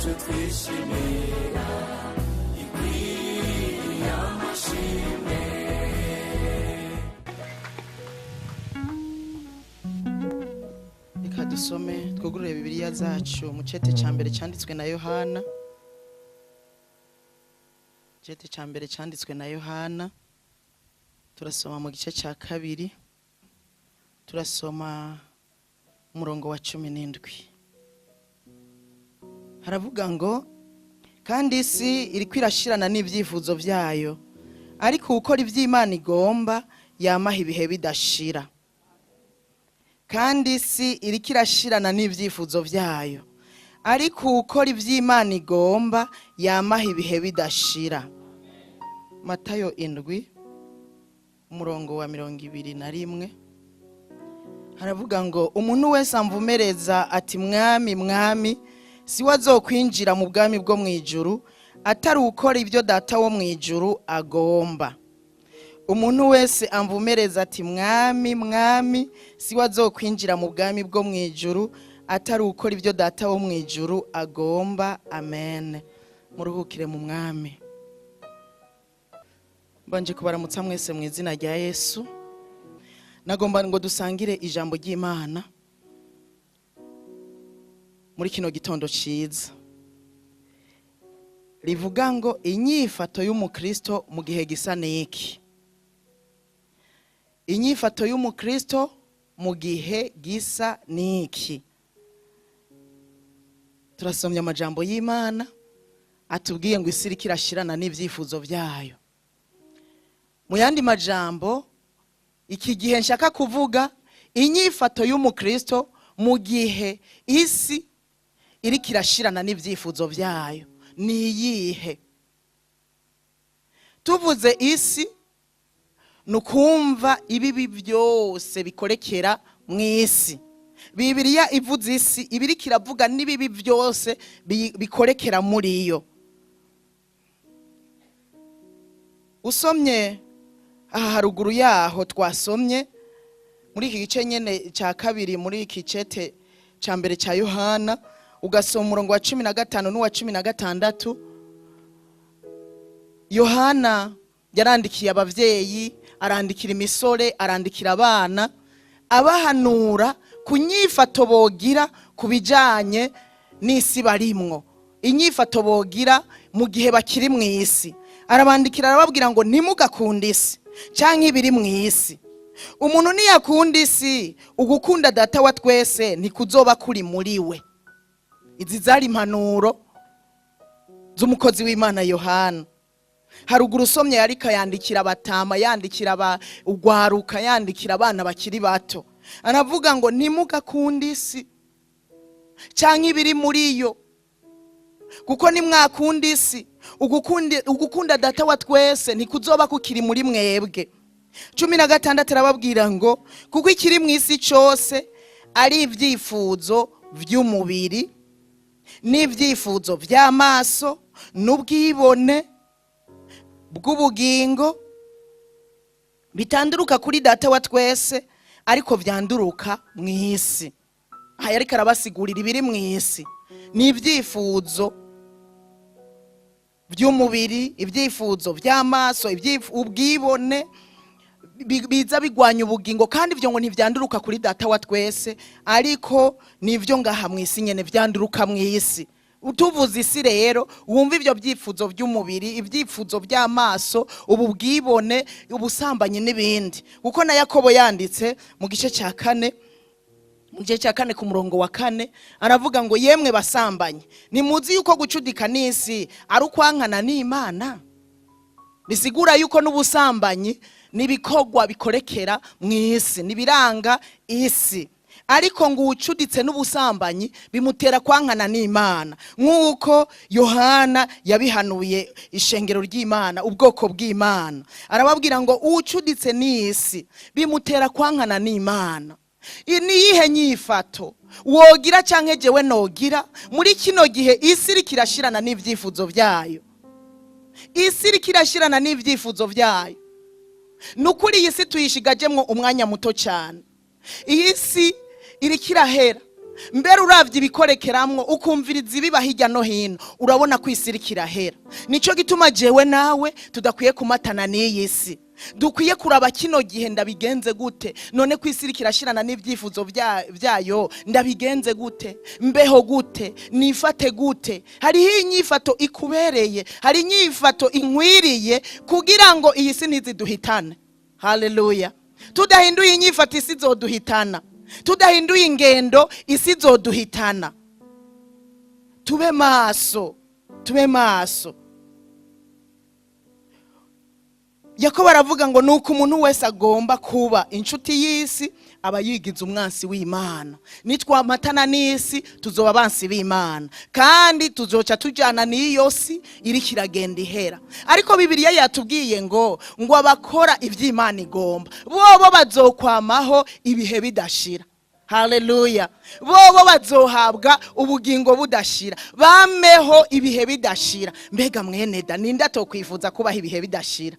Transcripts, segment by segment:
yacu twishimira ikwiye amashimwe. Reka dusome twugurure Bibiliya zacu mu cete ca mbere cyanditswe na Yohana. Cete ca mbere cyanditswe na Yohana. Turasoma mu gice ca kabiri. Turasoma umurongo wa 17. Haravuga ngo kandi isi iri kwirashirana n'ivyifuzo vyayo, ariko ukora ivy'Imana igomba yamaha ibihe bidashira. Kandi isi iri kirashirana n'ivyifuzo vyayo, ariko ukora ivy'Imana igomba yamaha ibihe bidashira. Matayo 7 umurongo wa 21. Haravuga ngo umuntu wese amvumereza ati mwami mwami, si wazokwinjira mu bwami bwo mwijuru atari ukora ibyo data wo mwijuru agomba. Umuntu wese amvumereza ati mwami mwami, si wazokwinjira mu bwami bwo mwijuru atari ukora ibyo data wo mwijuru agomba. Amen. Muruhukire mu mwami. Mbanje kubaramutsa mwese mu izina rya Yesu. Nagomba ngo dusangire ijambo ry'Imana muri kino gitondo ciza. Rivuga ngo inyifato y'umukristo mu gihe gisa n'iki. Inyifato y'umukristo mu gihe gisa n'iki. Turasomye amajambo y'Imana atubwiye ngo isi irashirana n'ivyifuzo vyayo. Mu yandi majambo, iki gihe nshaka kuvuga inyifato y'umukristo mu gihe isi iri kirashirana n'ivyifuzo vyayo ni iyihe? Tuvuze isi nukumva ibibi byose bikorekera mu isi. Bibiliya ivuze isi ibiri kiravuga n'ibibi byose bikorekera muri yo. Usomye aha haruguru yaho twasomye muri iki gice nyene ca kabiri muri iki cete ca mbere ca Yohana, ugasoma umurongo wa 15 n'uwa 16. Yohana yarandikiye abavyeyi, arandikira imisore, arandikira abana, abahanura kunyifato bogira kubijanye n'isi barimwo, inyifato bogira mu gihe bakiri mu isi. Arabandikira arababwira ngo ntimugakunde isi canke ibiri mu isi. Umuntu niyakunda isi, ugukunda data wa twese ntikuzoba kuri muri we. Izi zari impanuro z'umukozi w'Imana Yohana. Haruguru usomye yarika yandikira abatama, yandikira ugwaruka, yandikira abana bakiri bato. Aravuga ngo ntimugakunde isi canke ibiri muri yo, kuko nimwakunda isi, ugukunda data wa twese ntikuzoba kukiri muri mwebwe. 16 arababwira ngo kuko ikiri mu isi cyose ari ivyifuzo vy'umubiri n'ivyifuzo vy'amaso n'ubwibone bw'ubugingo bitanduruka kuri data wa twese, ariko vyanduruka mu isi. Aya ariko arabasigurira ibiri mu isi ni ivyifuzo vy'umubiri, ivyifuzo vy'amaso, ubwibone biza bigwanya ubugingo, kandi ivyo ngo ntivyanduruka kuri data wa twese, ariko nivyo ngaha mu isi nyene vyanduruka mu isi. Utuvuze isi rero wumva ivyo vyifuzo vy'umubiri, ivyifuzo vy'amaso, ububwibone, ubusambanye n'ibindi. Kuko na Yakobo yanditse mu gice ca 4, mu gice ca 4 ku murongo wa 4 aravuga ngo yemwe basambanye, nimuzi yuko gucudika n'isi ari ukwankana n'Imana. Bisigura yuko n'ubusambanyi nibikogwa bikorekera mu isi, nibiranga isi. Ariko ngo ucuditse n'ubusambanyi bimutera kwankana n'Imana, nk'uko Yohana yabihanuye ishengero ry'Imana, ubwoko bw'Imana. Arababwira ngo ucuditse n'isi bimutera kwankana n'Imana. Niyihe nyifato wogira canke jewe nogira muri kino gihe isi iri kirashirana n'ivyifuzo vyayo? Isi iri kirashirana n'ivyifuzo vyayo. Nukuri isi tuyishigajemwo umwanya muto cyane. Isi iri kirahera mbere uravye ibikorekeramwo ukumviriza ibiba hirya no hino urabona ko isi iriko irahera. Nico gituma jewe nawe tudakwiye kumatana n'iyi si, dukwiye kuraba kino gihe ndabigenze gute, none ko isi iriko irashirana n'ivyifuzo vyayo ndabigenze gute, mbeho gute, nifate gute. Hariho inyifato ikubereye, hari inyifato inkwiriye kugira ngo iyi si ntiziduhitane. Haleluya. Tudahinduye inyifato isi zoduhitana, tudahinduye ingendo isi zoduhitana. Tube maso, tube maso. Yakobo aravuga ngo nuko umuntu wese agomba kuba inshuti y'isi aba yigize umwansi w'Imana. Nitwamatana n'isi tuzoba abansi b'Imana, kandi tuzoca tujana n'iyo si iriko iragenda ihera. Ariko Bibiliya yatubwiye ngo abakora ivy'Imana igomba bobo bazokwamaho ibihe bidashira. Haleluya. Bobo bazohabwa ubugingo budashira, bameho ibihe bidashira. Mbega mwene da ninde atokwifuza kubaho ibihe bidashira?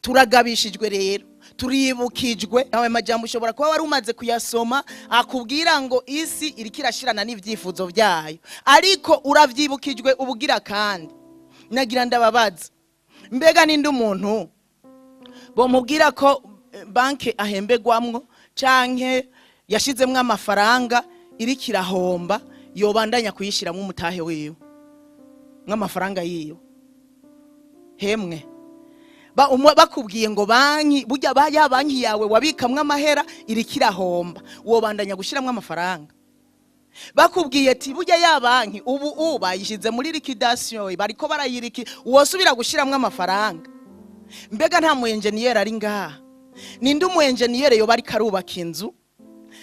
Turagabishijwe rero, turibukijwe. Nawe majambo ushobora kuba wari umaze kuyasoma akubwira ngo isi iriko irashirana n'ivyifuzo vyayo, ariko uravyibukijwe ubugira kandi. Nagira ndababaza, mbega ninde umuntu bomubwira ko banke ahembegwamwo canke yashizemwe amafaranga iriko irahomba yobandanya kuyishiramwe umutahe wiwe nk'amafaranga yiyo? Hemwe bakubwiye ngo banki burya ya banki yawe wabikamwe amahera iriko irahomba, wobandanya gushiramwe amafaranga? Bakubwiye ati burya ya banki ubu bayishize muri liquidation bariko barayiriki, wosubira gushiramwe amafaranga? Mbega nta mu engineer ari ngaha? Ninde umu engineer yo bari karubaka inzu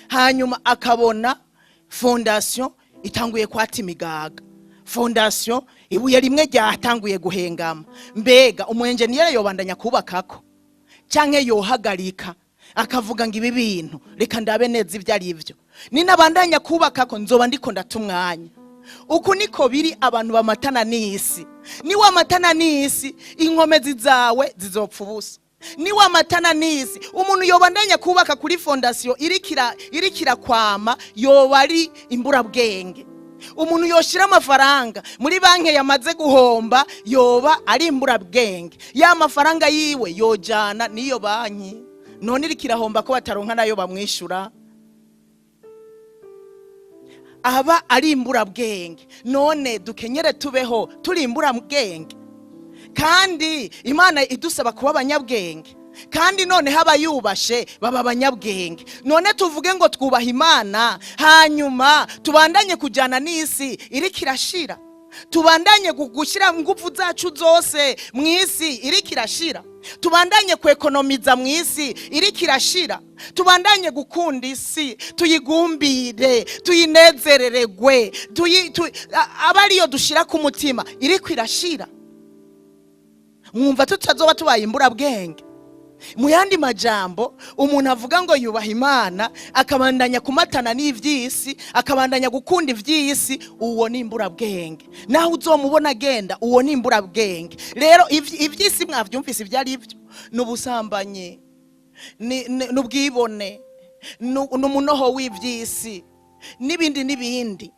hanyuma akabona fondation itanguye kwata imigaga, fondation ibuye rimwe ryatanguye guhengama? Mbega umu engineer yobandanya kubakako canke yohagarika akavuga ngo ibi bintu reka ndabe neza ivyo ari ivyo, ninabandanya kubakako nzoba ndiko ndatumwanya? Uku niko biri abantu bamatana n'isi. Ni wamatana n'isi inkomezi zawe zizopfa ubusa. Ni wamatana n'isi umuntu yobandanya kubaka kuri fondation irikira kwama yoba ari imbura bwenge. Umuntu yoshira amafaranga muri banki yamaze guhomba yoba ari imbura bwenge. Ya mafaranga yiwe yojana niyo banki, none irikirahomba ko bataronka nayo bamwishura. Aba ari imbura bwenge. None dukenyere tubeho turi imbura bwenge, kandi Imana idusaba kuba abanyabwenge, kandi none haba yubashe baba abanyabwenge. None tuvuge ngo twubaha Imana hanyuma tubandanye kujana n'isi iriko irashira, tubandanye gushira ngufu zacu zose mw'isi iriko irashira, tubandanye kwekonomiza mw'isi iriko irashira, tubandanye gukunda isi tuyigumbire tuyinezerererwe abariyo dushira ku mutima iriko irashira. Mwumva tutazoba tubaye imbura bwenge? Mu yandi majambo umuntu avuga ngo yubaha Imana akabandanya kumatana n'ivyisi, akabandanya gukunda ivyisi, uwo ni imbura bwenge. Naho uzomubona agenda uwo ni imbura bwenge. Rero ivyisi mwavyumvise ivyari ivyo, n'ubusambanye, n'ubwibone, n'umunoho w'ivyisi, n'ibindi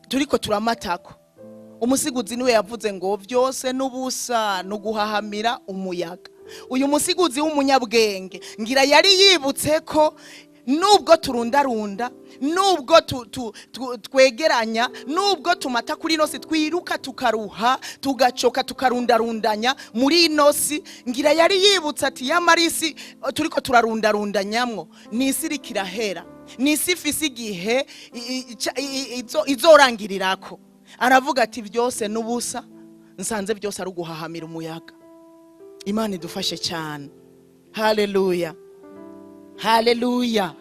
turiko turamatako. Umusiguzi niwe yavuze ngo vyose n'ubusa nuguhahamira umuyaga. Uyu musiguzi w'umunyabwenge ngira yari yibutse ko nubwo turundarunda, nubwo twegeranya, nubwo tumata kuri nosi, twiruka tukaruha, tugacoka tukarundarundanya muri inosi, ngira yari yibutse ati yamarisi turiko turarundarundanyamwo n'isi iriko irahera, n'isi ifise igihe izorangirirako. Aravuga ati vyose n'ubusa, nsanze vyose ari uguhahamira umuyaga. Imana idufashe cyane. Haleluya, haleluya.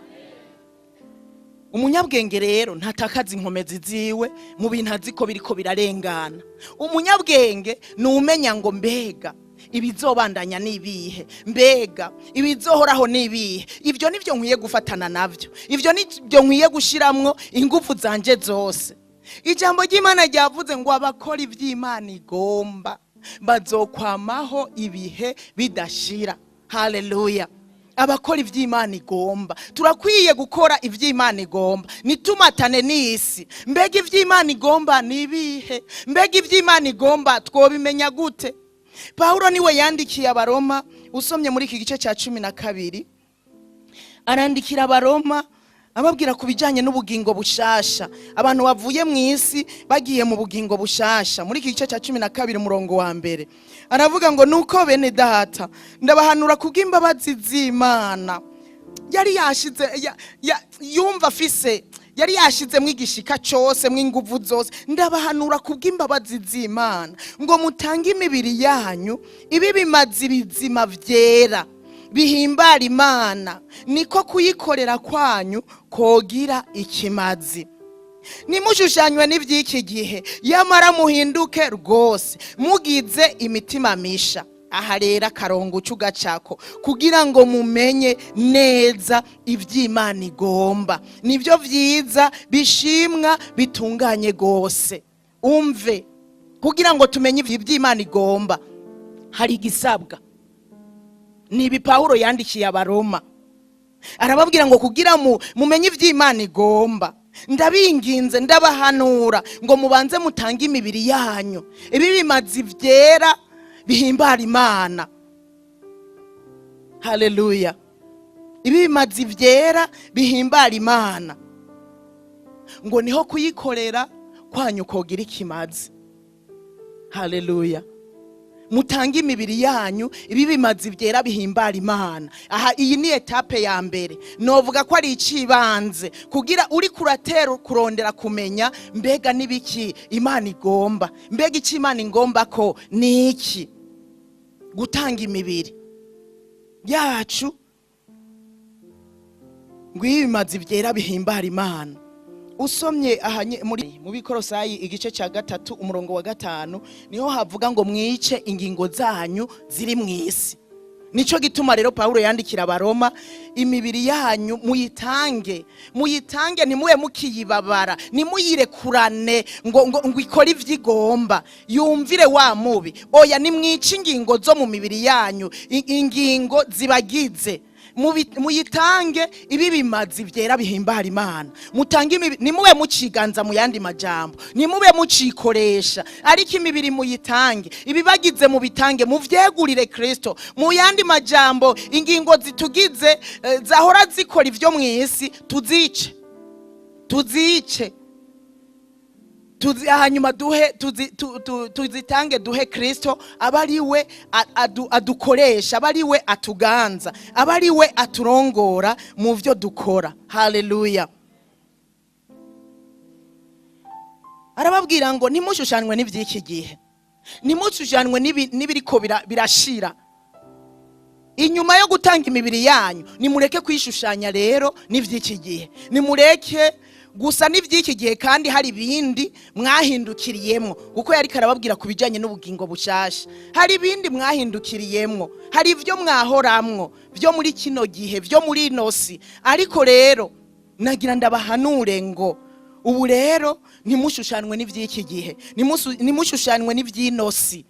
Umunyabwenge rero ntatakaza inkomezi ziwe mu bintu aziko biriko birarengana. Umunyabwenge numenya ngo mbega ibizobandanya nibihe, mbega ibizohoraho nibihe. Ivyo nivyo nkwiye gufatana navyo, ivyo nivyo nkwiye gushiramwo ingufu zanje zose. Ijambo ry'Imana ryavuze ngo abakora ivy'Imana igomba bazokwamaho ibihe bidashira. Haleluya. abakora ivy'Imana igomba. Turakwiye gukora ivy'Imana igomba. Nitumatane n'isi. Mbega ivy'Imana igomba nibihe? Mbega ivy'Imana igomba twobimenya gute? Paulo niwe yandikiye Abaroma, usomye muri iki gice cya 12, arandikira Abaroma ababwira kubijanye n'ubugingo bushasha. Abantu bavuye mu isi bagiye mu bugingo bushasha. Muri iki gice cya 12 umurongo wa mbere aravuga ngo nuko bene data ndabahanura kubw'imbabazi z'Imana. Yari yashize yumva afise, yari yashize mwigishika cyose mw'inguvu zose. Ndabahanura kubw'imbabazi z'Imana ngo mutange imibiri yanyu ibi bimazi bizima vyera bihimbara Imana, niko kuyikorera kwanyu kogira ikimazi. Nimushushanywe n'ivy'iki gihe, yamara muhinduke rwose mugize imitima misha. Aha rero akarongo c'ugacako kugira ngo mumenye neza ivy'Imana igomba, nivyo vyiza bishimwa bitunganye gose. Umve, kugira ngo tumenye ivy'Imana igomba hari igisabwa. Nibi Paulo yandikiye Abaroma, arababwira ngo kugira mumenye ivy'Imana igomba, ndabinginze ndabahanura ngo mubanze mutange imibiri yanyu ibi bimazi vyera bihimbara Imana. Haleluya. Ibi bimazi vyera bihimbara Imana, ngo niho kuyikorera kwanyu kogira ikimazi. Haleluya. Mutange imibiri yanyu ibi bimazi vyera bihimbara Imana. Aha, iyi ni etape ya mbere. Novuga ko ari icibanze kugira uri kuratera kurondera kumenya mbega nibiki Imana igomba. Mbega iki Imana ingomba ko niki? Gutanga imibiri yacu ngo ibimazi vyera bihimbara Imana. Usomye ahanye muri mu Bikorosayi igice cya 3 umurongo wa 5 niho havuga ngo mwice ingingo zanyu ziri mwisi. Nico gituma rero Paulo yandikira Abaroma, imibiri yanyu muyitange ntimuwe mukiyibabara, nimuyirekurane ngo ikora ivy'igomba, yumvire wa mubi. Oya, nimwice ingingo zo mu mibiri yanyu, ingingo zibagize. Muyitange ibi bimazi vyera bihimbara Imana. Mutange nimuwe muciganza mu yandi majambo, nimube mucikoresha, ariko imibiri muyitange, ibibagize mu bitange, muvyegurire Kristo. Mu yandi majambo, ingingo zitugize zahora zikora ivyo mwisi tuzice hanyuma tuzitange duhe Kristo, abariwe adukoresha, abariwe atuganza, abariwe aturongora mu vyo dukora. Haleluya. Arababwira ngo nimushushanywe n'ivy'iki gihe, nimushushanywe n'ibiriko birashira. Inyuma yo gutanga imibiri yanyu nimureke kwishushanya rero n'ivy'iki gihe, nimureke gusa n'ivy'iki gihe, kandi hari bindi mwahindukiriyemwo. Kuko yari karababwira kubijanye n'ubugingo bushasha, hari ibindi mwahindukiriyemwo, hari ivyo mwahoramwo vyo muri kino gihe, vyo muri inosi. Ariko rero nagira ndabahanure ngo ubu rero ntimushushanwe n'ivy'iki gihe, nimushushanwe n'ivy'inosi,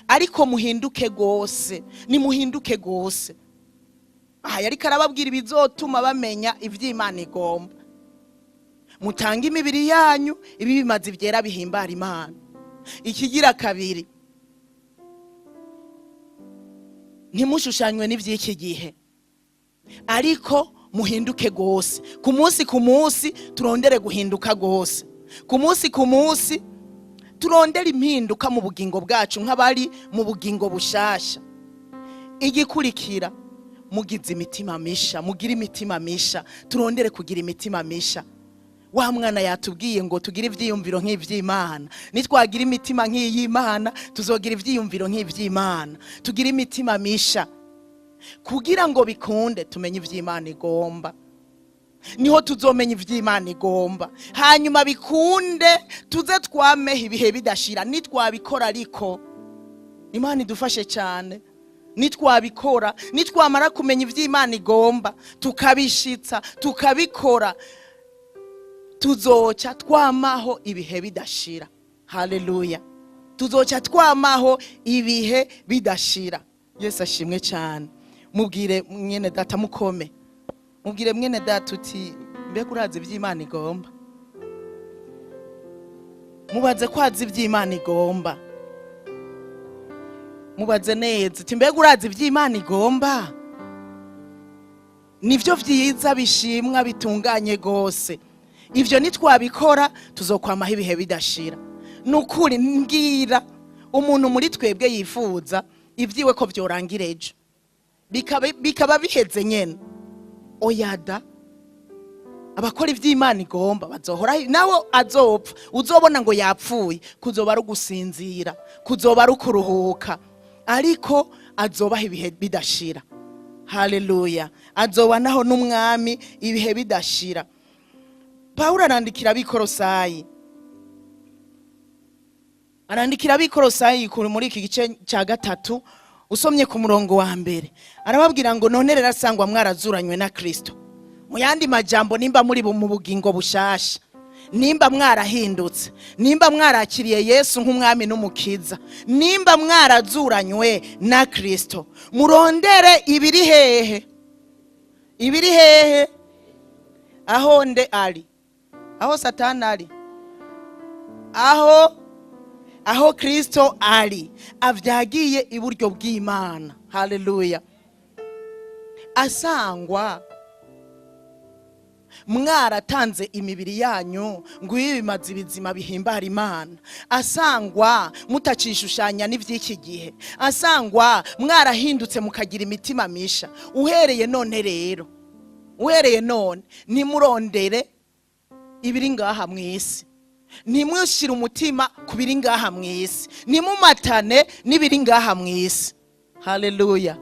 ariko muhinduke gose, nimuhinduke gose. Aha yari karababwira ibizotuma bamenya ivy'Imana igomba. Mutange imibiri yanyu ibi bimazi vyera bihimbara Imana. Ikigira kabiri, ntimushushanywe n'ivy'iki gihe, ariko muhinduke gose. Ku munsi turondere guhinduka gose. Ku munsi turondere impinduka mu bugingo bwacu nk'abari mu bugingo bushasha. Igikurikira, mugize imitima misha, mugira imitima misha, turondere kugira imitima misha. Wa mwana yatubwiye ngo tugire ivyiyumviro nk'ivy'Imana. Nitwagira imitima nk'iy'Imana tuzogira ivyiyumviro nk'ivy'Imana. Tugira imitima misha kugira ngo bikunde tumenye ivy'Imana igomba. Niho tuzomenya ivy'Imana igomba, hanyuma bikunde tuze twamehe ibihe bidashira. Nitwabikora ariko Imana idufashe cyane, nitwabikora, nitwamara kumenya ivy'Imana igomba tukabishitsa tukabikora, tuzoca twamaho ibihe bidashira. Haleluya. Tuzoca twamaho ibihe bidashira. Yesu ashimwe cyane. mubwire mwene data mukome, mubwire mwene data uti mbega urazi ivy'Imana igomba, mubaze kwazi ivy'Imana igomba, mubaze neza uti mbega urazi ivy'Imana igomba. Nivyo vyiza bishimwa bitunganye gose, ivyo nitwabikora tuzokwamaho ibihe bidashira. Nukuri mbwira umuntu muri twebwe yifuza ivyiwe ko vyorangira ejo bikaba biheze nyene, oyada abakora ivy'Imana igomba bazohora nawe azopfa, uzobona ngo yapfuye, kuzoba ari gusinzira, kuzoba ari kuruhuka, ariko azobaho ibihe bidashira. Haleluya, azoba naho n'umwami ibihe bidashira. Pawulo arandikira abikorosayi, kuri muri iki gice cya 3 usomye ku murongo wa mbere, arababwira ngo none rero asangwa mwarazuranywe na Kristo. Mu yandi majambo, nimba muri mu bugingo bushasha, nimba mwarahindutse, nimba mwarakiriye Yesu nk'umwami n'umukiza, nimba mwarazuranywe na Kristo, murondere ibiri hehe? Ibiri hehe? Aho nde ari? Aho Satani ari? Aho Kristo ari, avyagiye iburyo bw'Imana. Haleluya. Asangwa mwaratanze imibiri yanyu ngo ibimaze bizima bihimbara Imana, asangwa mutacishushanya n'ivy'iki gihe, asangwa mwarahindutse mukagira imitima misha. Uhereye none rero, uhereye none nimurondere ibiri ngaha mw'isi, nimwishira umutima kubiri ngaha mw'isi, nimumatane n'ibiri ngaha mw'isi. Haleluya,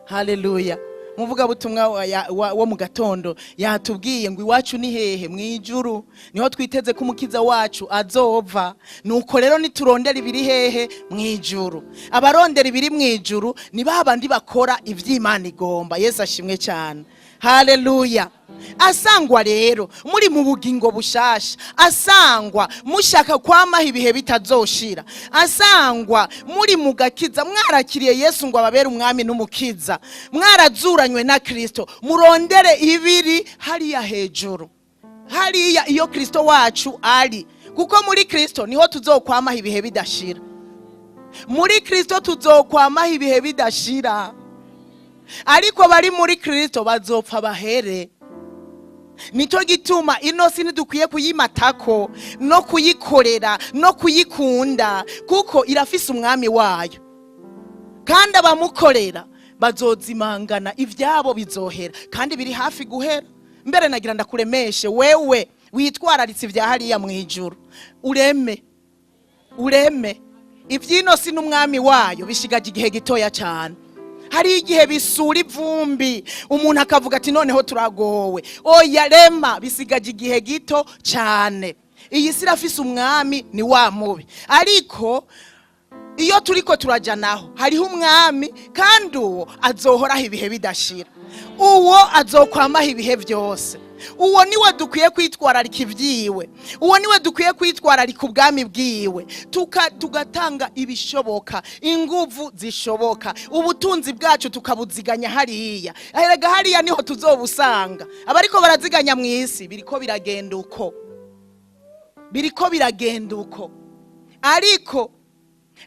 haleluya. Muvuga butumwa wo mu gatondo yatubwiye ngo iwacu ni hehe? Mwijuru, niho twiteze ko umukiza wacu azova. Nuko rero niturondera ibiri hehe? Mwijuru. Abarondera ibiri mwijuru ni babandi bakora ivy'Imana igomba. Yesu ashimwe cyane. Haleluya. Asangwa rero muri mu bugingo bushasha, asangwa mushaka kwamaho ibihe bitazoshira, asangwa muri mu gakiza, mwarakiriye Yesu ngo ababere umwami n'umukiza, mwarazuranywe na Kristo, murondere ibiri hariya hejuru, hariya iyo Kristo wacu ari, kuko muri Kristo niho tuzokwamaho ibihe bidashira. Muri Kristo tuzokwamaho ibihe bidashira, ariko bari muri Kristo bazopfa bahere. Nico gituma ino si ntidukwiye kuyimatako no kuyikorera no kuyikunda, kuko irafise umwami wayo, kandi abamukorera bazozimangana, ivyabo bizohera kandi biri hafi guhera. Mbere nagira ndakuremeshe wewe witwararitse ivya hariya mwijuru, ureme ivyino si n'umwami wayo bishigaje igihe gitoya cyane. Hari igihe bisura ivumbi, umuntu akavuga ati noneho turagowe. Oya, rema, bisigaje igihe gito cyane. Iyi si irafise umwami ni wa mubi, ariko iyo turiko turaja naho hariho umwami, kandi uwo azohoraho ibihe bidashira, uwo azokwamaho ibihe byose. Uwo niwe dukwiye kwitwararika ivyiwe, uwo niwe dukwiye kwitwararika ubwami bwiwe, tugatanga ibishoboka, inguvu zishoboka, ubutunzi bwacu tukabuziganya hariya. Erega hariya niho tuzobusanga. Abariko baraziganya mw'isi biriko biragenda uko, ariko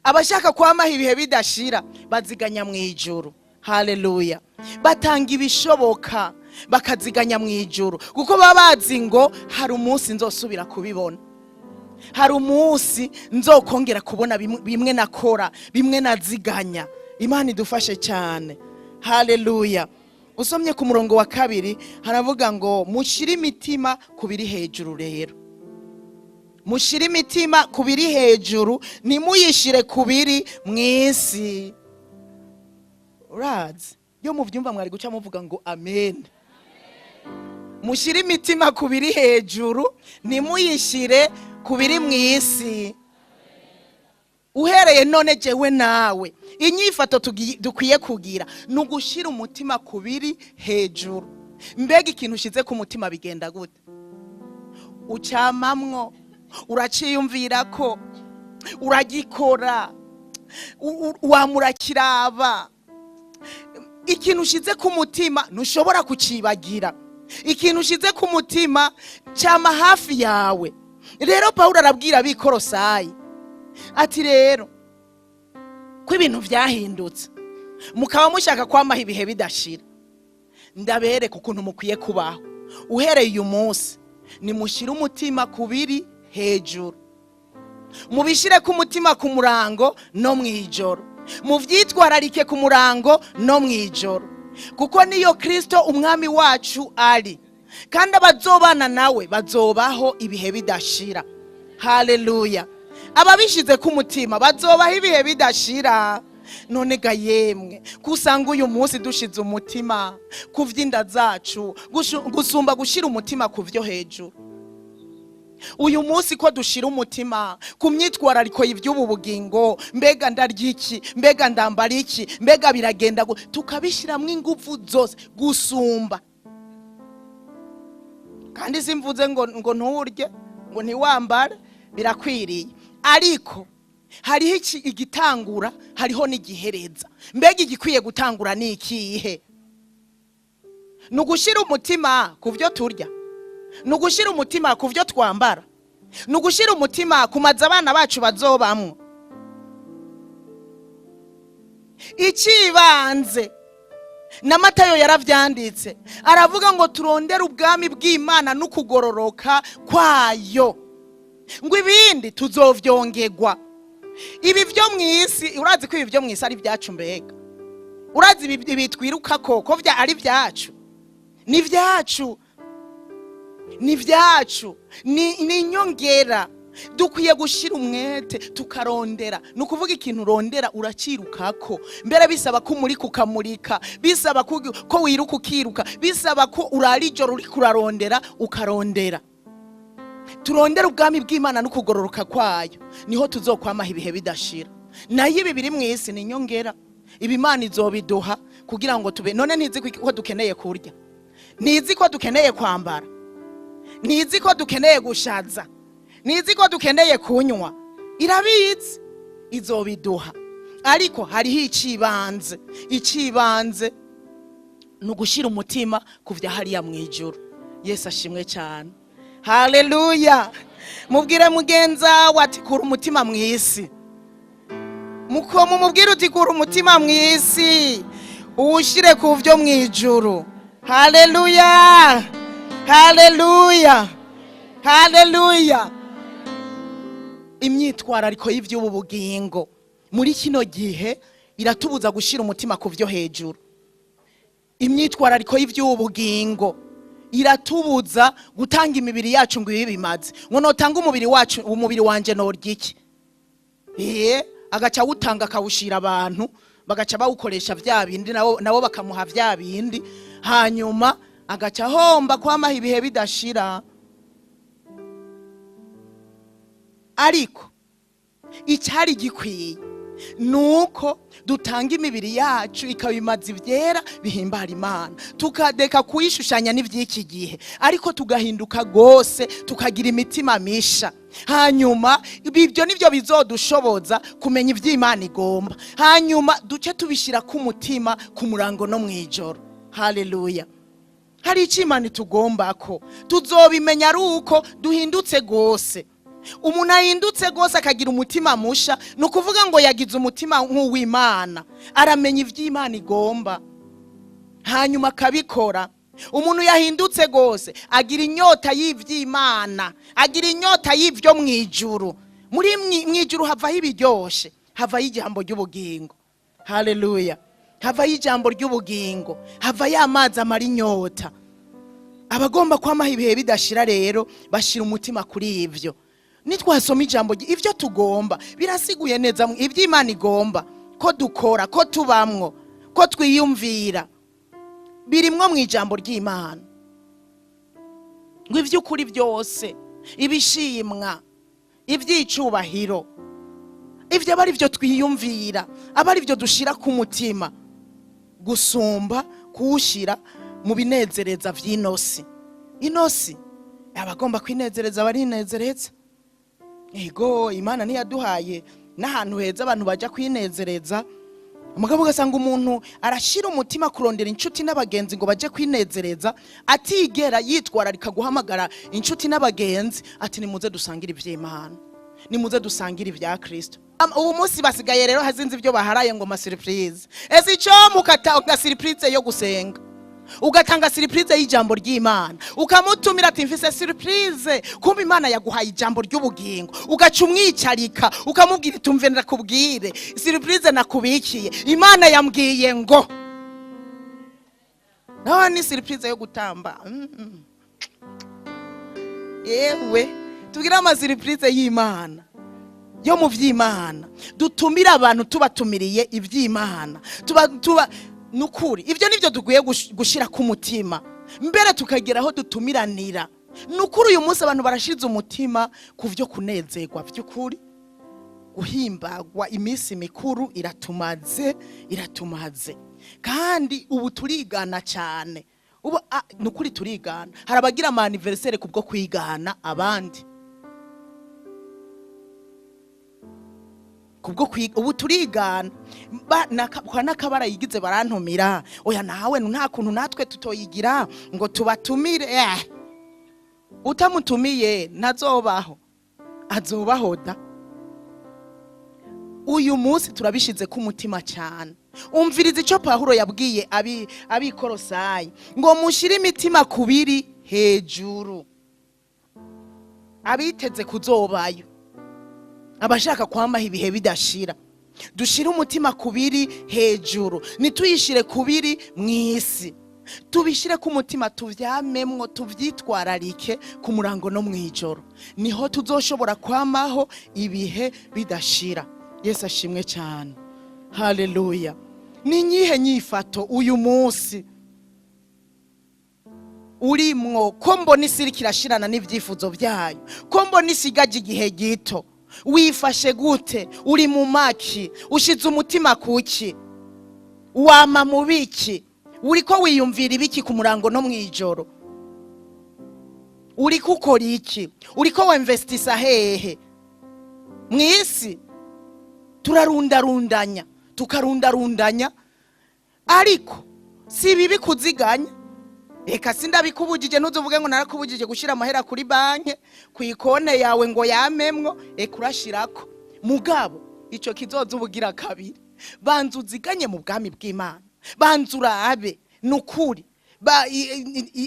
abashaka kwamaho ibihe bidashira baziganya mwijuru. Haleluya. Batanga ibishoboka bakaziganya mwijuru, kuko babazi ngo hari umunsi nzosubira kubibona, hari umunsi nzokongera kubona bimwe nakora, bimwe naziganya. Imana idufashe cyane. Haleluya. Usomye ku murongo wa 2 haravuga ngo mushire imitima kubiri hejuru. Rero mushire imitima kubiri hejuru, nimuyishire kubiri mw'isi. Urazi yo muvyumva mwari guca muvuga ngo amen. Mushire imitima kubiri hejuru, nimuyishire kubiri mw'isi. Uhereye none jewe nawe inyifato dukwiye kugira nugushira umutima kubiri hejuru. Mbega ikintu ushize ku mutima bigenda gute? Ucamamwo, uraciyumvirako, uragikora, wamurakiraba. ikintu ushize ku mutima ntushobora kucibagira, ikintu ushize ku mutima cyama hafi yawe. Rero Pawulo arabwira abikorosayi ati rero ko ibintu byahindutse mukaba mushaka kwamaha ibihe bidashira, ndabereka ukuntu mukwiye kubaho. Uhereye uyu munsi nimushire umutima kubiri hejuru, mubishire ku mutima ku murango no mwijoro, muvyitwararike ku murango no mwijoro, kuko niyo Kristo umwami wacu ari, kandi abazobana nawe bazobaho ibihe bidashira. Haleluya. Ababishize ku mutima bazobaho ibihe bidashira. None ga yemwe kusanga uyu munsi dushize umutima kuvyinda zacu gusumba gushira umutima kuvyo hejuru. Uyu munsi ko dushira umutima ku myitwarariko y'ivy'ubu bugingo, mbega ndarya iki, mbega ndambara iki, mbega biragenda tukabishiramwe ingufu zose gusumba. Kandi simvuze ngo nturye ngo ntiwambare, birakwiriye, ariko hariho igitangura hariho n'igihereza. Mbega igikwiye gutangura ni ikihe? Nugushira umutima kuvyo turya, nugushira umutima kuvyo twambara, nugushira umutima kumaza abana bacu bazobamwo. Ikibanze na Matayo yaravyanditse, aravuga ngo turondere ubwami bw'Imana n'ukugororoka kwayo, ngo ibindi tuzovyongegwa. Ibi byo mwisi, urazi ko ibi byo mwisi ari byacu mbega? Urazi ibi twiruka ko vya ari byacu? Ni vyacu, ni vyacu, ni nyongera. Dukwiye gushira umwete tukarondera. Nukuvuga ikintu urondera uracirukako, mbere bisaba ko muri kukamurika, bisaba ko wiruka ukiruka, bisaba ko urari ijoro uri kurarondera ukarondera. Turondera ubwami bw'Imana n'ukugororoka kwayo, niho tuzokwamaha ibihe bidashira. Nayo ibi biri mwisi ni nyongera, ibi Imana izobiduha kugira ngo tube. None ntizi ko dukeneye kurya, ntizi ko dukeneye kwambara, ntizi ko dukeneye gushaza, ntizi ko dukeneye kunywa, irabizi izobiduha. Ariko hariho icibanze, icibanze nugushira umutima kuvya hariya mwijuru. Yesu ashimwe cyane. Haleluya. Mubwire mugenza wati kura umutima mwisi, mumubwire uti kura umutima mwisi uwushire kuvyo mwijuru. Haleluya, haleluya, haleluya. Imyitwarariko y'ivy'ubu bugingo muri kino gihe iratubuza gushira umutima kuvyo hejuru. Imyitwarariko y'ivy'ubu bugingo iratubuza gutanga imibiri yacu ngo ibi bimaze. Ngo notanga umubiri wacu, umubiri wanje norya iki? Agaca utanga kawushira abantu, bagaca bawukoresha vya bindi, nabo bakamuha vya bindi, hanyuma agaca homba kwamaha ibihe bidashira. Ariko icyari gikwiye nuko dutanga imibiri yacu ikabimaza ivyera bihimbara Imana, tukadeka kuyishushanya n'ivy'iki gihe, ariko tugahinduka gose, tukagira imitima misha. Hanyuma ibyo nivyo bizodushoboza kumenya ivy'Imana igomba, hanyuma duce tubishira ku mutima ku murango no mwijoro. Haleluya. Hari icimana tugomba ko tuzobimenya ari uko duhindutse gose. Umuntu ahindutse gose akagira umutima musha, nukuvuga ngo yagize umutima nk'uw'Imana, aramenya ivy'Imana igomba, hanyuma akabikora. Umuntu yahindutse gose agira inyota y'ivy'Imana, agira inyota y'ivyo mwijuru. Muri mwijuru havaho ibiryoshe, havaho ijambo ry'ubugingo. Haleluya. Havaho ijambo ry'ubugingo, havaho amazi amara inyota. Abagomba kwamaha ibihe bidashira rero bashira umutima kuri ivyo. Nitwasoma ijambo ivyo tugomba birasiguye neza ivy'Imana igomba ko dukora, ko tubamwo, ko twiyumvira, birimwo mu ijambo ry'Imana. Ngo ivy'ukuri byose, ibishimwa, ivy'icubahiro, ivyo abari byo twiyumvira, abari byo dushira ku mutima, gusumba kuwushira mu binezereza vy'inosi. Inosi abagomba kwinezereza barinezereza. Ego Imana ntiyaduhaye n'ahantu heza abantu baja kwinezereza, umugabo ugasanga umuntu arashira umutima kurondera inshuti n'abagenzi ngo baje kwinezereza, atigera yitwararika guhamagara inshuti n'abagenzi ati nimuze dusangire ivy'Imana, nimuze dusangire ibya Kristo. Ubu munsi basigaye rero hazinze ibyo baharaye ngo ma surprise. Ese ico mukatanga surprise yo gusenga, ugatanga surprise y'ijambo ry'Imana, ukamutumira ati mfise surprise, kumbe Imana yaguhaye ijambo ry'ubugingo, ugaca umwicarika ukamubwira tumve ndakubwire surprise nakubikiye, Imana yambwiye ngo naho ni surprise yo gutamba. Yewe tugira ama surprise y'Imana yo mu vy'Imana, dutumira abantu tubatumiriye ivy'Imana, tuba nukuri ivyo nivyo duguye gushira ku mutima, mbere tukageraho dutumiranira. Nukuri uyu munsi abantu barashize umutima ku vyo kunezerwa vy'ukuri, guhimbagwa iminsi mikuru iratumaze kandi ubu turigana cyane. Ubu nukuri turigana, harabagira ama anniversaire kubwo kwigana abandi, kubwo ubu turigana nakabara yigize barantumira, oya nawe nta kuntu natwe tutoyigira ngo tubatumire. Utamutumiye ntazobaho, azobaho da. Uyu munsi turabishize ku mutima cyane. Umviriza ico Pawulo yabwiye abikorosayi ngo mushire imitima kubiri hejuru, abiteze kuzobayo, abashaka kwamaha ibihe bidashira. Dushire umutima kubiri hejuru, nituyishire kubiri mwisi, tubishire ku mutima, tuvyamemwo, tuvyitwararike ku murango no mwijoro, niho tuzoshobora kwamaho ibihe bidashira. Yesu ashimwe cyane, haleluya. Ni nyihe nyifato uyu munsi urimwo, ko mbona isi kirashirana n'ivyifuzo vyayo, ko mbona isigaje igihe gito? Wifashe gute? Uri mu maki? Ushize umutima kuki? Wama mu biki? Uriko wiyumvira ibiki ku murango no mwijoro? Uriko ukora iki? Uriko wemvestisa hehe? Mwisi turarundarundanya, tukarundarundanya, ariko si bibi kuziganya. Eka sindabikubujije, ntuzuvuge ngo narakubujije gushira amahera kuri banke kwikone yawe ngo yamemwo, eka urashirako. Mugabo ico kizoza ubugira kabiri, banzu ziganye mu bwami bw'Imana, banzu urabe nukuri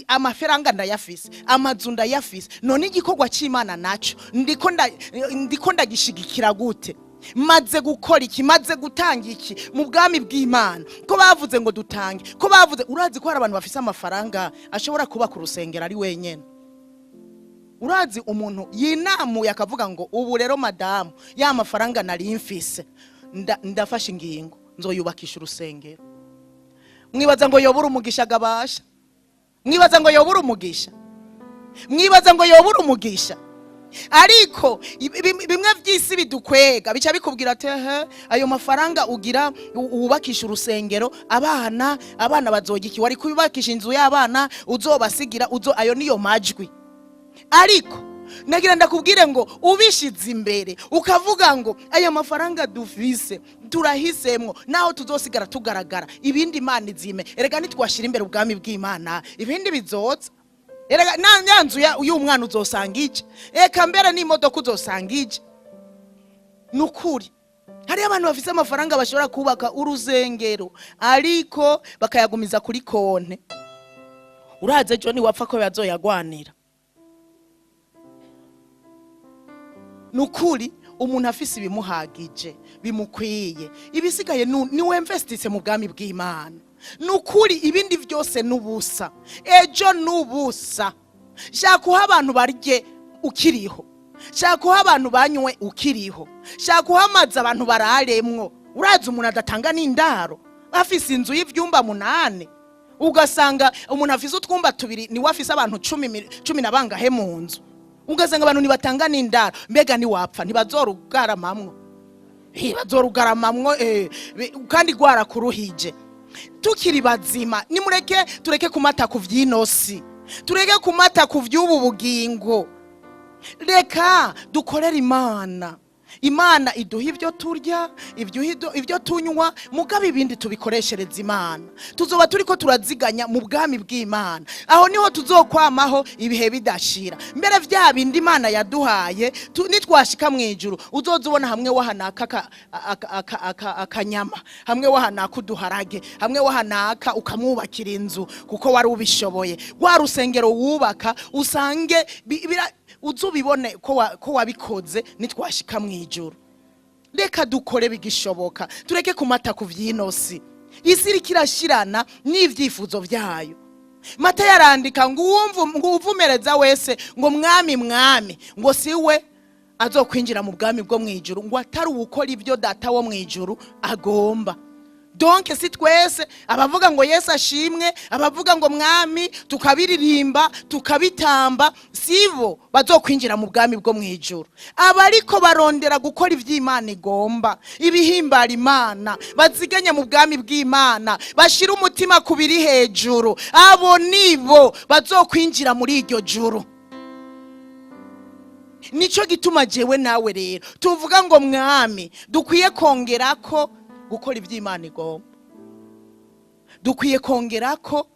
amafaranga ndayafise, amazu ndayafise, none igikorwa c'Imana naco ndiko ndagishigikira gute? Maze gukora iki? Maze gutanga iki mu bwami bw'Imana? Ko bavuze ngo dutange, ko bavuze, urazi ko hari abantu bafise amafaranga ashobora kuba ku rusengero ari wenyene. Urazi umuntu yinamuye akavuga ngo ubu rero madamu ya mafaranga nari mfise ndafashe ingingo nzoyubakisha urusengero. Mwibaza ngo yobura umugisha gabasha? Mwibaza ngo yobura umugisha? Mwibaza ngo yobura umugisha? Ariko bimwe by'isi bidukwega, bica bikubwira ati ayo mafaranga ugira ubakisha urusengero, abana bazogiki, wari kubakisha inzu y'abana uzobasigira, ayo niyo majwi. Ariko nagira ndakubwire ngo ubishize imbere ukavuga ngo aya mafaranga dufise turahisemwo, naho tuzosigara tugaragara, ibindi Imana izime. Erega nitwashira imbere ubwami bw'Imana ibindi bizoza. Erega nyanzu uyu mwana uzosanga iki, eka mbere n'imodoka uzosanga iki. Nukuri hari abantu bafise amafaranga bashobora kubaka urusengero, ariko bakayagumiza kuri konte. Uraze John wapfa ko bazoyagwanira. Nukuri umuntu afise ibimuhagije bimukwiye, ibisigaye niwe investise mu bwami bw'Imana. Nukuri ibindi vyose nubusa, ejo nubusa. Shakuha abantu barye ukiriho, shakuha abantu banywe ukiriho, shakuha amazi abantu bararemwo. Urazi umuntu adatanga n'indaro, afise inzu y'ivyumba 8, ugasanga umuntu afise utwumba 2 ni wafise abantu 10 nabangahe mu nzu, ugasanga abantu nibatanga n'indaro. Mbega ni wapfa ntibazorugaramamwo, bazorugaramamwo kandi gwara kuruhije. Tukiri bazima nimureke tureke kumata ku vy'inosi, tureke kumata ku vy'ubu bugingo. Reka dukorera Imana, Imana iduha ibyo turya, ibyo tunywa, mugabo ibindi tubikoreshereza Imana. Tuzoba turiko turaziganya mu bwami bw'Imana. Aho niho tuzokwamaho ibihe bidashira. Mbere vya bindi Imana yaduhaye, nitwashika mu ijuru, uzoza ubona hamwe wahanaka akanyama, hamwe wahanaka uduharage, hamwe wahanaka ukamwubakira inzu kuko wari ubishoboye. Rwa rusengero wubaka usange uzubibone ko wabikoze nitwashika mu ijuru. Reka dukore bigishoboka, tureke kumata ku vyinosi. Isi irikirashirana n'ivyifuzo vyayo. Mata yarandika ngo uvumereza wese ngo mwami ngo siwe azokwinjira mu bwami bwo mu ijuru, ngo atari ukora ibyo data wo mu ijuru agomba. Donc si twese abavuga ngo Yesu ashimwe, abavuga ngo mwami, tukabiririmba tukabitamba, sibo bazokwinjira mu bwami bwo mu ijuru. Abariko barondera gukora ivy'Imana igomba, ibihimbara Imana, baziganya mu bwami bw'Imana, bashira umutima kubiri hejuru, abo nibo bazokwinjira muri iryo juru. Nico gituma jewe nawe rero tuvuga ngo mwami, dukwiye kongerako gukora ivy'Imana igomba. Dukwiye kongerako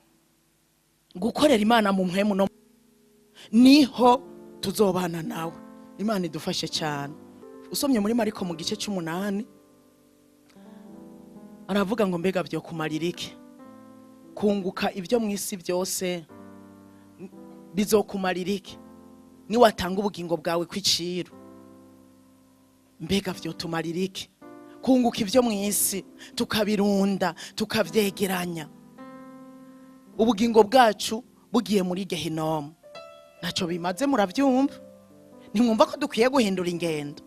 gukorera Imana mu mpwemu no niho tuzobana nawe. Imana idufashe cyane. Usomye muri Mariko mu gice c'8 aravuga ngo mbega byo kumarira iki? Kunguka ibyo mwisi byose bizokumarira iki? Ni watanga ubugingo bwawe kwiciro. Mbega byo tumarira iki? Kunguka ibyo mwisi tukabirunda tukavyegeranya, ubugingo bwacu bugiye muri gehinomu, naco bimaze muravyumva. Nimwumva ko dukwiye guhindura ingendo,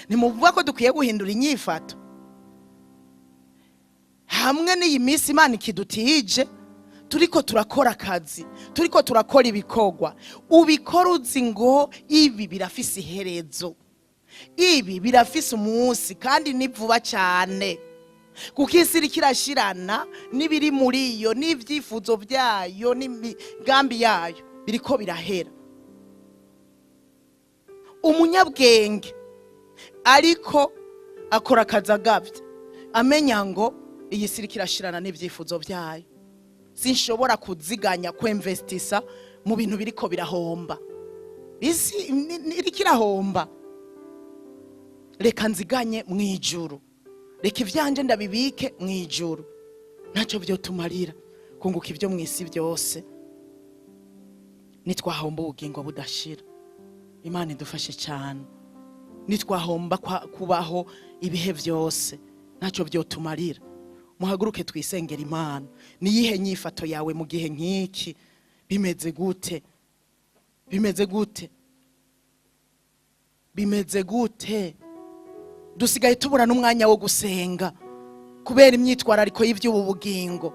nimwumva ko dukwiye guhindura inyifato. Hamwe n'iyi minsi Imana ikidutije, turiko turakora akazi, turiko turakora ibikorwa, ubikora uzi ngo ibi birafise iherezo, ibi birafise umunsi kandi ni vuba cyane. Kuko isi irikirashirana n'ibiri muri iyo n'ivyifuzo vyayo n'imigambi yayo biriko birahera. Umunyabwenge ariko akora akazi agavye, amenya ngo iyi isi irikirashirana n'ivyifuzo vyayo, sinshobora kuziganya kwinvestisa mu bintu biriko birahomba. Isi irikirahomba, reka nziganye mu ijuru, reka ivyanje ndabibike mu ijuru. Naco byo tumarira kunguka ibyo mwisi byose, nitwahomba ubugingo budashira. Imana idufashe cyane. Nitwahomba kubaho ibihe byose, naco byo tumarira. Muhaguruke twisengera Imana. Niyihe nyifato yawe mu gihe nk'iki? Bimeze gute? Bimeze gute? Bimeze gute? Dusigaye tubura n'umwanya wo gusenga kubera imyitwarariko y'ivy'ubu bugingo.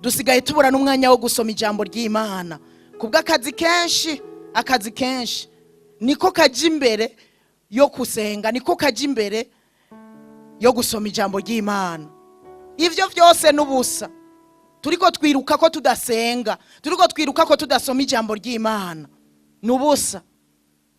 Dusigaye tubura n'umwanya wo gusoma ijambo ry'Imana kubwa akazi kenshi niko kaje imbere yo kusenga, niko kaje imbere yo gusoma ijambo ry'Imana. Ivyo vyose nubusa. Turiko twiruka ko tudasenga, turiko twiruka ko tudasoma ijambo ry'Imana, nubusa.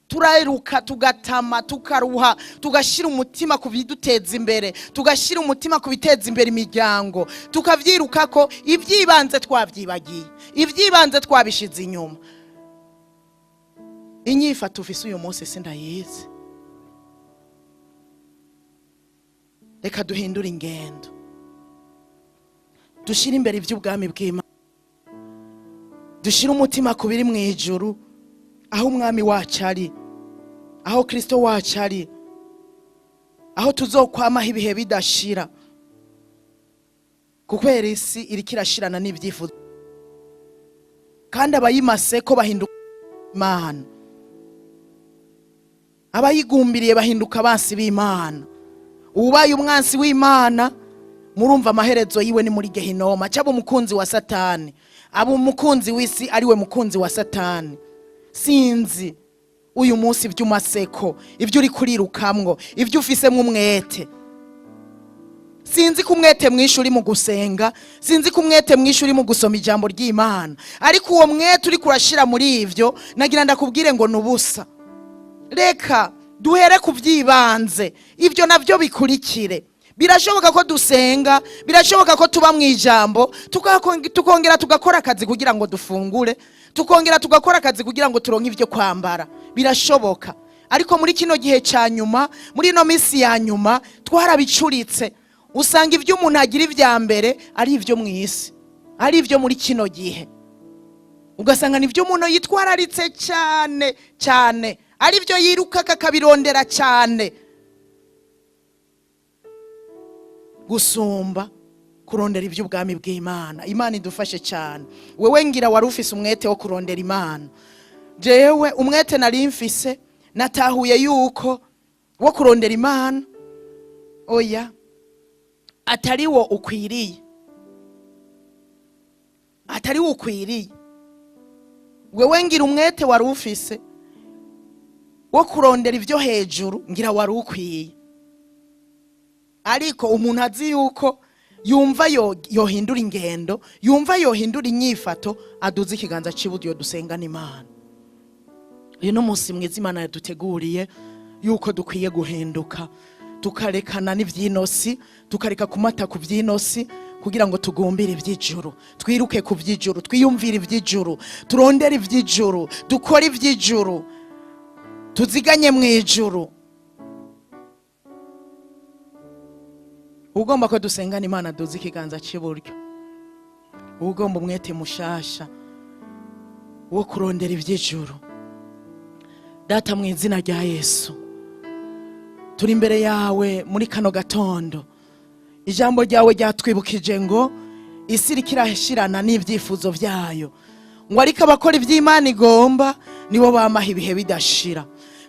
Turaruka tugatama tukaruha, tugashira umutima ku biduteza imbere, tugashira umutima ku biteza imbere imiryango, tukavyiruka ko ivyibanze twavyibagiye, ivyibanze twabishize inyuma. Inyifato ufise uyu munsi sindayizi. Reka duhindura ingendo, dushira imbere ivy'ubwami bw'Imana, dushira umutima ku biri mu ijuru, aho umwami wacu ari, aho Kristo wacu ari, aho tuzokwamaho ibihe bidashira. Kukwera isi irikirashirana n'ivyifuzo, kandi abayimase ko bahinduka Imana, abayigumbiriye bahinduka abansi b'Imana. Ubaye umwansi w'Imana, murumva amaherezo yiwe ni muri gehinoma. Cyabo umukunzi wa Satani, abo umukunzi w'isi ari we mukunzi wa Satani. Sinzi uyu munsi ivy'umaseko, ivyo uri kurirukamwo, ivyo ufisemo umwete. Sinzi kumwete mwinshi uri mu gusenga, sinzi kumwete mwinshi uri mu gusoma ijambo ry'Imana, ariko uwo mwete uri kurashira muri ivyo, nagira ndakubwire ngo nubusa. Reka duhere ku byibanze, ibyo navyo bikurikire. Birashoboka ko dusenga, birashoboka ko tuba mu ijambo, tukongera tugakora akazi kugira ngo dufungure, tukongera tugakora akazi kugira ngo turonke ivyo kwambara. Birashoboka. Ariko muri kino gihe ca nyuma, muri no misi ya nyuma, twarabicuritse. Usanga ivyo umuntu agira ivya mbere ari ivyo mw'isi, ari ivyo muri kino gihe. Ugasanga nivyo umuntu yitwararitse cyane cyane, ari ivyo yiruka kakabirondera cyane, gusumba kurondera ivy'ubwami bw'Imana. Imana idufashe cyane. Wewe ngira wari ufise umwete wo kurondera Imana. Jewe umwete nari mfise, natahuye yuko wo kurondera Imana oya atari wo ukwiriye, atari wo ukwiriye. Wewe ngira umwete wari ufise wo kurondera ivyo hejuru, ngira wari ukwiye. Ariko umuntu azi yuko yumva yohindura ingendo, yumva yohindura inyifato, aduze ikiganza c'iburyo dusengana Imana. Uyu no munsi mwiza Imana yaduteguriye yuko dukwiye guhinduka, tukarekana n'ivyinosi, tukareka kumata ku vyinosi, kugira ngo tugumbire ivy'ijuru, twiruke ku vy'ijuru, twiyumvire ivy'ijuru, turondere ivy'ijuru, dukore ivy'ijuru, tuziganye mu ijuru. Ugomba ko dusengana Imana duze ikiganza c'iburyo, ugomba umwete mushasha wo kurondera ivy'ijuru. Data mu izina rya Yesu, turi imbere yawe muri kano gatondo. Ijambo ryawe ryatwibukije ngo isi irikirashirana n'ivyifuzo vyayo, ngo ariko abakora ivy'Imana igomba nibo bamaha ibihe bidashira.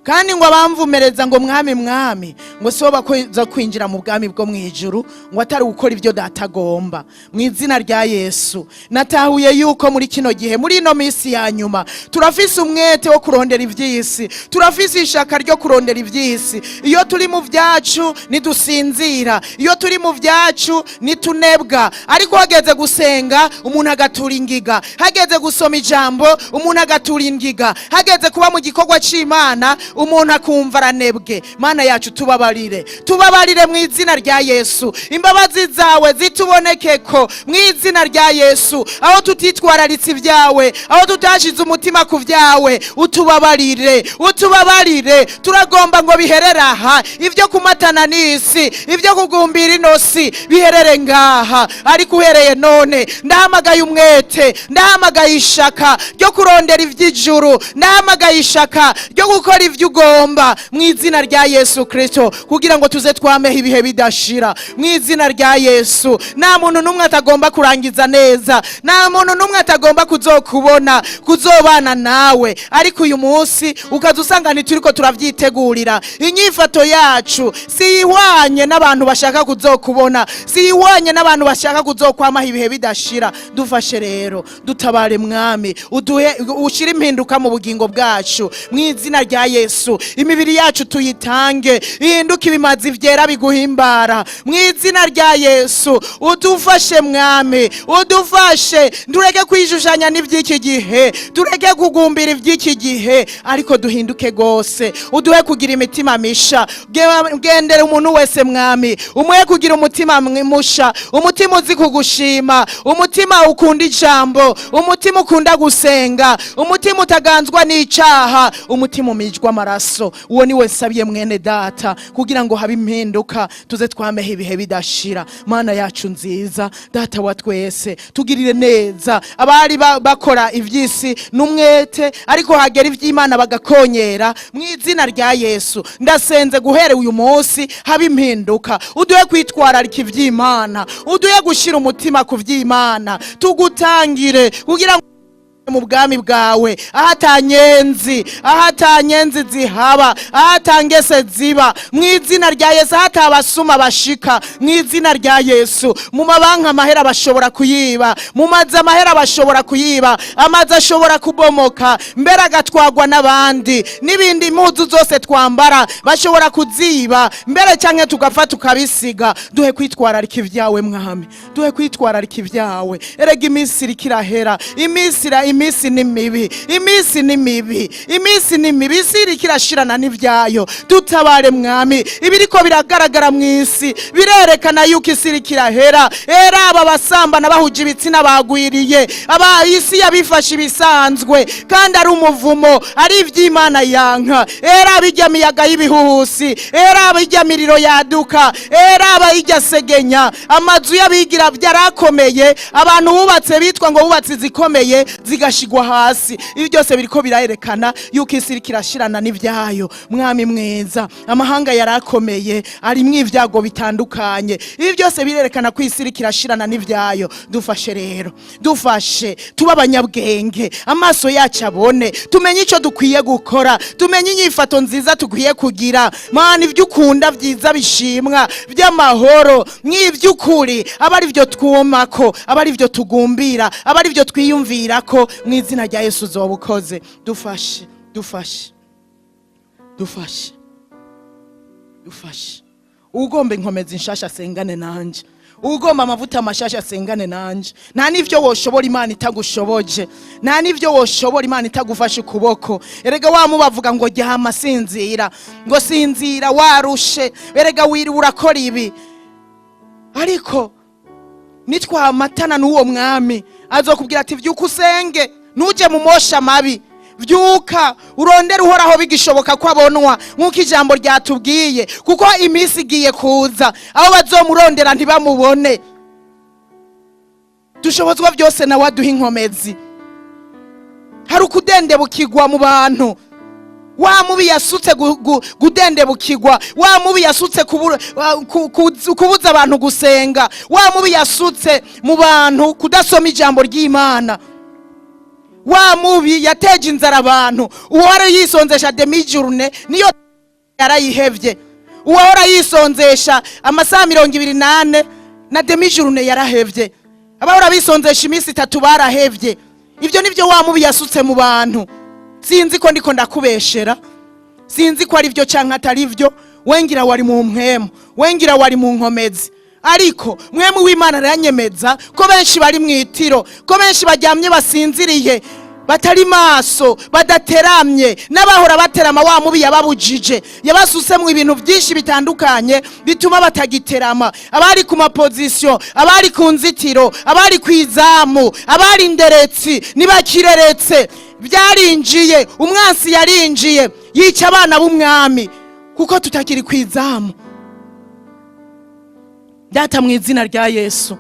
Kandi ngo abamvumereza ngo mwami mwami, ngo sibo bakoza kwinjira mu bwami bwo mwijuru, ngo atari gukora ivyo data agomba. Mu izina rya Yesu natahuye yuko muri kino gihe, muri ino misi ya nyuma, turafise umwete wo kurondera ivy'isi, turafise ishaka ryo kurondera ivy'isi. Iyo turi mu vyacu nidusinzira, iyo turi mu vyacu nitunebwa. Ariko hageze gusenga umuntu agatura ingiga, hageze gusoma ijambo umuntu agatura ingiga, hageze kuba mu gikorwa c'Imana umuntu akumva aranebwe. Mana yacu tubabarire, tubabarire mu izina rya Yesu. Imbabazi zawe zitubonekeko mu izina rya Yesu. Aho tutitwararitse ibyawe, aho tutashize umutima ku vyawe, utubabarire, utubabarire. Turagomba ngo biherere aha, ivyo kumatana n'isi, ivyo kugumbira inosi biherere ngaha. Ariko uhereye none ndahamagaye umwete, ndahamagaye ishaka ryo kurondera ivy'ijuru, ndahamagaye ishaka ryo gukora ivyo ugomba mu izina rya Yesu Kristo, kugira ngo tuze twameho ibihe bidashira mu izina rya Yesu. Nta muntu numwe atagomba kurangiza neza, nta muntu numwe atagomba kuzokubona, kuzobana nawe. Ariko uyu munsi ukaza usanga ntituriko turavyitegurira. Inyifato yacu si ihwanye n'abantu bashaka kuzokubona, si ihwanye n'abantu bashaka kuzokwamaho ibihe bidashira. Dufashe rero, dutabare mwami, uduhe ushira impinduka mu bugingo bwacu mu izina rya Yesu. Imibiri yacu tuyitange, ihinduke ibimazi vyera biguhimbara mu izina rya Yesu. Udufashe mwami, udufashe, ndureke kwijushanya n'ivy'iki gihe, dureke kugumbira ivy'iki gihe, ariko duhinduke gose. Uduhe kugira imitima misha, gendere umuntu wese mwami, umuhe kugira umutima musha, umutima uzi kugushima, umutima ukunda ijambo, umutima ukunda gusenga, umutima utaganzwa n'icaha, umutima umijwa amaraso. Uwo ni we sabiye mwene data, kugira ngo habe impinduka, tuze twameho ibihe bidashira. Mana yacu nziza, data wa twese, tugirire neza abari bakora ivy'isi n'umwete, ariko hagera ivy'Imana bagakonyera mu izina rya Yesu. Ndasenze guhere uyu munsi habe impinduka, uduhe kwitwararika ivy'Imana, uduhe gushira umutima ku vy'Imana, tugutangire kugira mu bwami bwawe, ahatanyenzi, ahatanyenzi zihaba, ahatangese ziba mu izina rya Yesu. Ahatabasuma bashika mu izina rya Yesu. Mu mabanka amahera bashobora kuyiba, mu mazi amahera bashobora kuyiba, amazi ashobora kubomoka, mbere agatwagwa n'abandi, n'ibindi impuzu zose twambara bashobora kuziba, mbere canke tugapfa tukabisiga. Duhe kwitwararika ivyawe mwami, duhe kwitwararika ivyawe. Erega iminsi irikirahera, iminsi iminsi ni mibi, iminsi ni mibi, iminsi ni mibi, isi iriko irashirana n'ivyayo. Dutabare mwami, ibiriko biragaragara mw'isi birerekana yuko isi iriko irahera. Era aba basambana bahuje ibitsina bagwiriye, aba isi yabifashe ibisanzwe kandi ari umuvumo, ari ivy'Imana yanka. Era bijya miyaga y'ibihuhusi, era bijya miriro yaduka, era bayijya segenya, amazu yabigira byarakomeye, abantu bubatse bitwa ngo bubatse zikomeye zigashigwa hasi. Ibi byose biriko birayerekana yuko isi iriko irashirana n'ivyayo. Mwami mwiza, amahanga yarakomeye ari mw'ivyago bitandukanye. Ibi byose birerekana ko isi iriko irashirana n'ivyayo. Dufashe rero, dufashe tuba abanyabwenge, amaso yacu abone, tumenye ico dukwiye gukora, tumenye inyifato nziza tukwiye kugira. Mana, ivyo ukunda vyiza bishimwa vy'amahoro mw'ivy'ukuri aba ari vyo twumako, aba ari vyo tugumbira, aba ari vyo twiyumvirako. Mw'izina rya Yesu uzoba ukoze. Dufashe, dufashe, dufashe, dufashe. Ugomba inkomezi nshasha sengane nanje, ugomba amavuta mashasha sengane nanje. Nta nivyo woshobora Imana itagushoboje, nta nivyo woshobora Imana itagufashe ukuboko. Erega wamubavuga ngo ryama sinzira, ngo sinzira warushe, erega wiri urakora ibi. Ariko nitwamatana n'uwo mwami azokubwira ati vyuka usenge, nuje mu mosha mabi. Vyuka urondera uhoraho bigishoboka ko abonwa nk'uko ijambo ryatubwiye, kuko iminsi igiye kuza aho bazomurondera ntibamubone. Dushobozwa byose na waduha inkomezi. Hari ukudendebukirwa mu bantu, wa mubi yasutse gudendebukirwa, wa mubi yasutse kubuza abantu gusenga, wa mubi yasutse mu bantu kudasoma ijambo ry'Imana, wa mubi yateje inzara abantu. Uwahora yisonzesha demi-journée niyo yarayihevye, uwahora yisonzesha amasaha 28 na demi-journée yarahevye, abahora bisonzesha iminsi 3 barahevye. Ivyo nivyo wa mubi yasutse mu bantu. Sinzi ko ndiko ndakubeshera, sinzi ko ari vyo canke atari vyo. Wengira wari mu mpemu, wengira wari mu nkomezi. Ariko mwemu w'Imana aranyemeza ko benshi bari mwitiro, ko benshi baryamye basinziriye, batari maso, badateramye. N'abahora baterama wa mubi yababujije, yabasusemwe ibintu byinshi bitandukanye bituma batagiterama. Abari ku maposition, abari ku nzitiro, abari kwizamu, abari nderetsi nibakireretse, byarinjiye. Umwansi yarinjiye yica abana b'umwami kuko tutakiri kwizamu. Data, mw'izina rya Yesu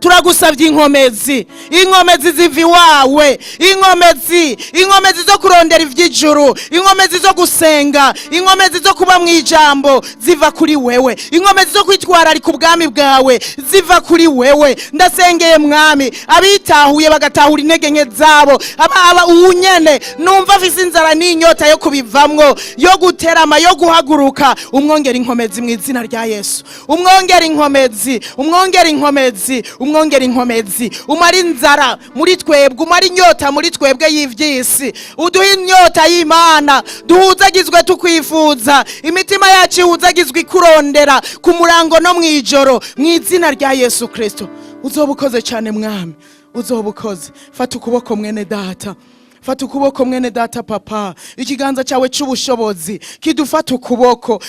turagusavye inkomezi, inkomezi zivi wawe, inkomezi zo kurondera ivy'ijuru, inkomezi zo gusenga, inkomezi zo kuba mw'ijambo ziva kuri wewe, inkomezi zo kwitwararika ubwami bwawe ziva kuri wewe. Ndasengeye mwami abitahuye bagatahura intege nke zabo, aba unyene numva afise inzara n'inyota yo kubivamwo, yo guterama, yo guhaguruka. Umwongera inkomezi mw'izina rya Yesu, umwongera inkomezi, umwongera inkomezi, umwongera inkomezi. Umara inzara muri twebwe, umara inyota muri twebwe y'ivyisi, uduha inyota y'Imana, duhuzagizwe tukwifuza, imitima yacu ihuzagizwe ikurondera ku murango no mwijoro. Mw'izina rya Yesu Kristo uzoba ukoze cyane mwami, uzoba ukoze. Fata ukuboko mwene data, fata ukuboko mwene data papa, ikiganza cyawe c'ubushobozi kidufata ukuboko,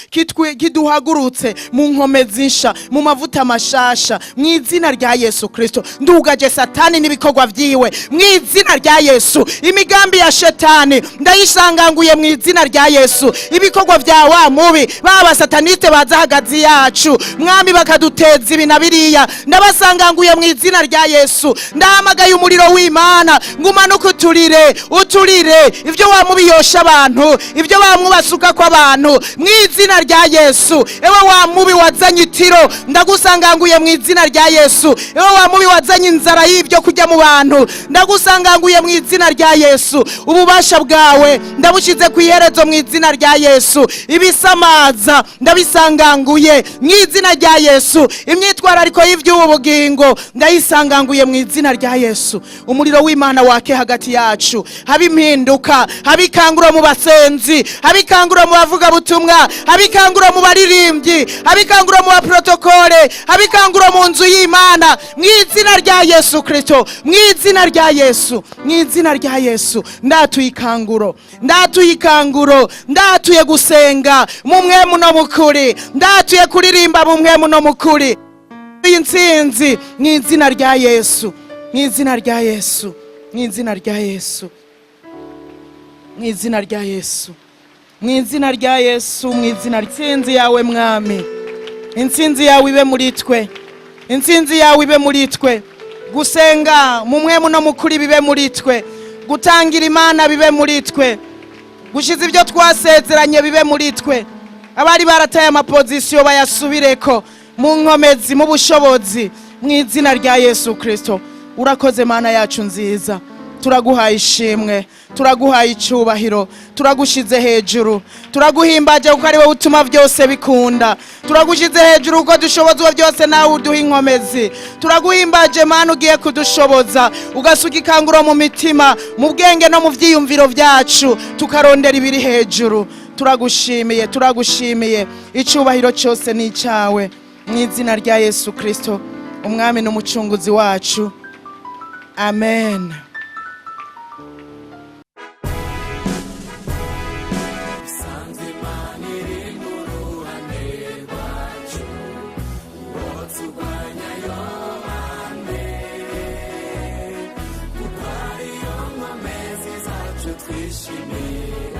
kiduhagurutse mu nkomezi nsha, mu mavuta mashasha, mw'izina rya Yesu Kristo. Ndugaje satani n'ibikorwa vyiwe mw'izina rya Yesu. Imigambi ya shetani ndayisanganguye mw'izina rya Yesu. Ibikorwa vya wa mubi baba sataniste baza hagazi yacu mwami bakaduteza ibi na biriya, ndabasanganguye mw'izina rya Yesu. Ndahamagaye umuriro w'Imana ngumanuka uturire ivyo wamubiyosha abantu, ivyo bamwubasuka kwa abantu mw'izina rya Yesu. Ewe wa mubi wazanye itiro ndagusanganguye mw'izina rya Yesu. Ewe wa mubi wazanye inzara y'ivyo kujya mu bantu ndagusanganguye mw'izina rya Yesu. Ububasha bwawe ndabushize ku iherezo mw'izina rya Yesu. Ibisamaza ndabisanganguye mw'izina rya Yesu. Imyitwarariko y'ubugingo ndayisanganguye mw'izina rya Yesu. Umuriro w'Imana wake hagati yacu, haba impinduka, haba ikanguro mu basenzi, haba ikanguro mu bavuga butumwa, haba ikanguro mu baririmbyi, haba ikanguro mu baprotokole, haba ikanguro mu nzu y'Imana, mu izina rya Yesu Kristo, mu izina rya Yesu, mu izina rya Yesu. Ndatuye ikanguro, ndatuye ikanguro, ndatuye gusenga mu mwemu no mukuri, ndatuye kuririmba mu mwemu no mukuri. Intsinzi mu izina rya Yesu, mu izina rya Yesu, mu izina rya Yesu, mu izina rya Yesu, mu izina rya Yesu, mu izina intsinzi yawe mwami, intsinzi yawe ibe muri twe, intsinzi yawe ibe muri twe, gusenga mu mwemu no mukuri bibe muri twe, gutangira Imana bibe muri twe, gushiza ibyo twasezeranye bibe muri twe, abari barataye amapozisiyo bayasubireko mu nkomezi, mu bushobozi, mu izina rya Yesu Kristo. Urakoze Mana yacu nziza, turaguhaye ishimwe, turaguhaye icyubahiro, turagushize hejuru, turaguhimbaje kuko ari wowe utuma byose bikunda, turagushize hejuru kuko dushobozwa byose nawe uduha inkomezi, turaguhimbaje Mana ugiye kudushoboza, ugasuka ikanguro mu mitima, mu bwenge no mu vyiyumviro byacu, tukarondera ibiri hejuru. Turagushimiye, turagushimiye, icyubahiro cyose ni icyawe, mu izina rya Yesu Kristo, umwami n'umucunguzi wacu. Amen. Twishimiye